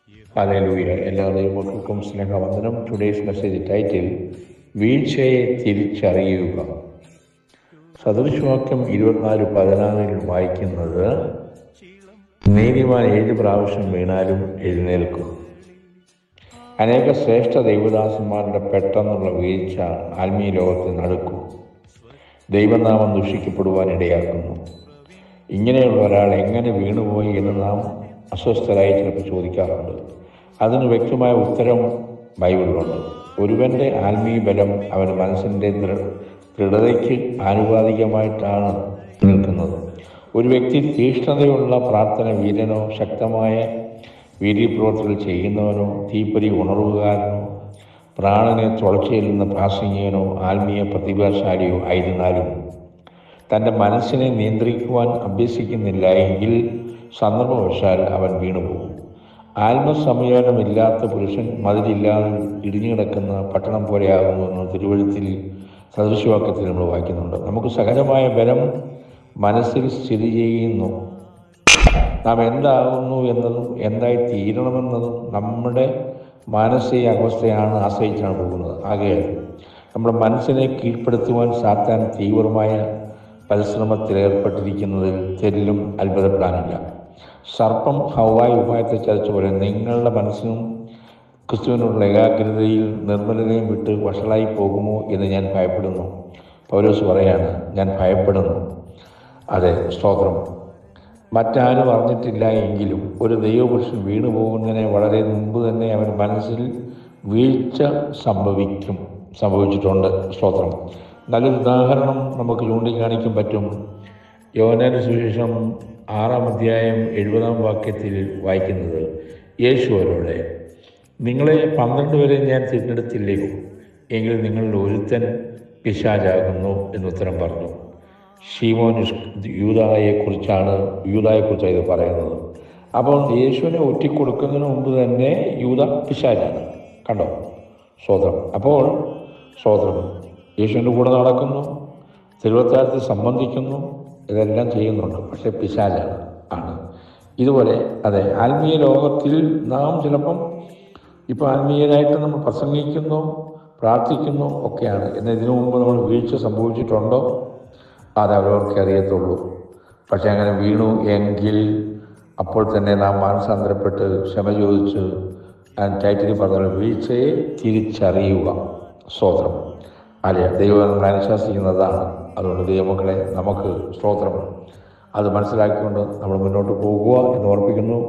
Hallelujah. എല്ലാ ദൈവമക്കൾക്കും സ്നേഹവന്ദനം. Today's message title വീഴ്ചയെ തിരിച്ചറിയുക. സദൃശവാക്യം 24:14 വായിക്കുന്നത്, നീതിമാൻ 7 പ്രാവശ്യം വീണാലും എഴുന്നേൽക്കും. അനേക ശ്രേഷ്ഠ ദൈവദാസന്മാരുടെ പെട്ടെന്നുള്ള വീഴ്ച ആത്മീയ ലോകത്തെ നടുക്കും, ദൈവനാമം ദുഷിക്കപ്പെടുവാൻ ഇടയാക്കുന്നു. ഇങ്ങനെയുള്ള ഒരാൾ എങ്ങനെ വീണുപോയി എന്ന് നാം അസ്വസ്ഥരായി ചിലപ്പോൾ ചോദിക്കാറുണ്ട്. അതിന് വ്യക്തമായ ഉത്തരം ബൈബിളിലുണ്ട്. ഒരുവൻ്റെ ആത്മീയ ബലം അവൻ്റെ മനസ്സിൻ്റെ ദൃഢതയ്ക്ക് ആനുപാതികമായിട്ടാണ് നിൽക്കുന്നത്. ഒരു വ്യക്തി തീക്ഷ്ണതയുള്ള പ്രാർത്ഥന വീരനോ, ശക്തമായ വീര്യപ്രവർത്തികൾ ചെയ്യുന്നവനോ, തീപ്പൊരി ഉണർവുകാരനോ, പ്രാണനെ തുളച്ചെല്ലുന്ന പ്രാസംഗികനോ, ആത്മീയ പ്രതിഭാശാലിയോ ആയിരുന്നാലും തൻ്റെ മനസ്സിനെ നിയന്ത്രിക്കുവാൻ അഭ്യസിക്കുന്നില്ല എങ്കിൽ സന്ദർഭവശാൽ അവൻ വീണുപോകും. ആത്മസംയമനമില്ലാത്ത പുരുഷൻ മതിലില്ലാതെ ഇടിഞ്ഞു കിടക്കുന്ന പട്ടണം പോലെയാകുന്നുവെന്ന് തിരുവഴുത്തിൽ സദൃശവാക്യത്തിൽ നമ്മൾ വായിക്കുന്നുണ്ട്. നമുക്ക് സഹജമായ ബലം മനസ്സിൽ സ്ഥിതി ചെയ്യുന്നു. നാം എന്താകുന്നു എന്നതും എന്തായി തീരണമെന്നതും നമ്മുടെ മാനസിക അവസ്ഥയാണ് ആശ്രയിച്ചാണ് പോകുന്നത്. ആകയാൽ നമ്മുടെ മനസ്സിനെ കീഴ്പ്പെടുത്തുവാൻ സാത്താൻ തീവ്രമായ പരിശ്രമത്തിലേർപ്പെട്ടിരിക്കുന്നതിൽ തെല്ലും അത്ഭുതപ്പെടാനില്ല. സർപ്പം ഹവ്വായ ഉപായത്തെ ചതിച്ച പോലെ നിങ്ങളുടെ മനസ്സിനും ക്രിസ്തുവിനുള്ള ഏകാഗ്രതയിൽ നിർമ്മലതയും വിട്ട് വഷളായി പോകുമോ എന്ന് ഞാൻ ഭയപ്പെടുന്നു. പൗലോസ് പറയാണ്, ഞാൻ ഭയപ്പെടുന്നു. അതെ, സ്തോത്രം. മറ്റാരും അറിഞ്ഞിട്ടില്ല എങ്കിലും ഒരു ദൈവപുരുഷൻ വീണു പോകുന്നതിന് വളരെ മുമ്പ് തന്നെ അവൻ മനസ്സിൽ വീഴ്ച സംഭവിച്ചിട്ടുണ്ട്. സ്തോത്രം. നല്ലൊരു ഉദാഹരണം നമുക്ക് ചൂണ്ടിക്കാണിക്കാൻ പറ്റും. യോഹന്നാന്റെ സുവിശേഷം 6-ാം അധ്യായം 70-ാം വാക്യത്തിൽ വായിക്കുന്നത്, യേശു അവരോട്, നിങ്ങളെ 12 പേരെ ഞാൻ തിരഞ്ഞെടുത്തില്ലയോ? എങ്കിൽ നിങ്ങളിൽ ഒരുത്തൻ പിശാചാകുന്നു എന്നുത്തരം പറഞ്ഞു. ശീമോൻ യൂദായെക്കുറിച്ചാണ് ഇത് പറയുന്നത്. അപ്പോൾ യേശുവിനെ ഒറ്റിക്കൊടുക്കുന്നതിന് മുമ്പ് തന്നെ യൂദ പിശാചാണ്. കണ്ടോ? സ്തോത്രം. അപ്പോൾ സ്തോത്രം, യേശുവിൻ്റെ കൂടെ നടക്കുന്നു, തിരുവത്താഴത്തിൽ സംബന്ധിക്കുന്നു, ഇതെല്ലാം ചെയ്യുന്നുണ്ട്. പക്ഷേ പിശാചാണ്. ഇതുപോലെ അതെ, ആത്മീയ ലോകത്തിൽ നാം ചിലപ്പം ഇപ്പോൾ ആത്മീയരായിട്ട് നമ്മൾ പ്രസംഗിക്കുന്നു, പ്രാർത്ഥിക്കുന്നു ഒക്കെയാണ്. എന്നാൽ ഇതിനു മുമ്പ് നമ്മൾ വീഴ്ച സംഭവിച്ചിട്ടുണ്ടോ? അത് അവരവർക്ക് അറിയത്തുള്ളൂ. പക്ഷെ അങ്ങനെ വീണു എങ്കിൽ അപ്പോൾ തന്നെ നാം മാനസാന്തരപ്പെട്ട് ക്ഷമ ചോദിച്ച് ടൈറ്റിൽ പറഞ്ഞ വീഴ്ചയെ തിരിച്ചറിയുക. സ്തോത്രം. അല്ലേ, ദൈവം നമ്മളെ അനുശാസിക്കുന്നതാണ്. അതുകൊണ്ട് ദൈവമക്കളെ, നമുക്ക് സ്തോത്രം അത് മനസ്സിലാക്കിക്കൊണ്ട് നമ്മൾ മുന്നോട്ട് പോകുക എന്ന് ഓർപ്പിക്കുന്നു.